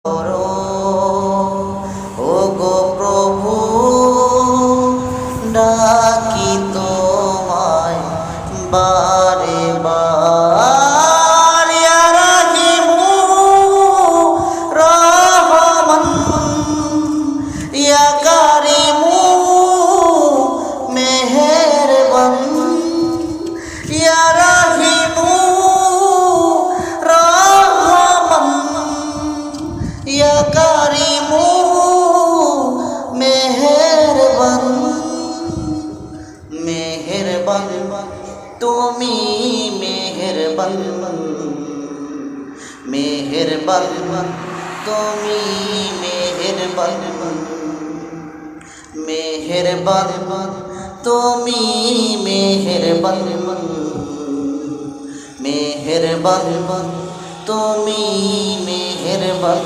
করো ওগো প্রভু, ডাকি তোমায় বারে বার। ইয়া রাহিমু রহমান, ইয়া কারিমু মেহেরবান, ইয়া রাহিমু ইয়া কারিমু মেহেরবান। মেহেরবান তুমি মেহেরবান, মেহেরবান তুমি মেহেরবান, মেহেরবান তুমি মেহেরবান, মেহেরবান তুমি মেহেরবান।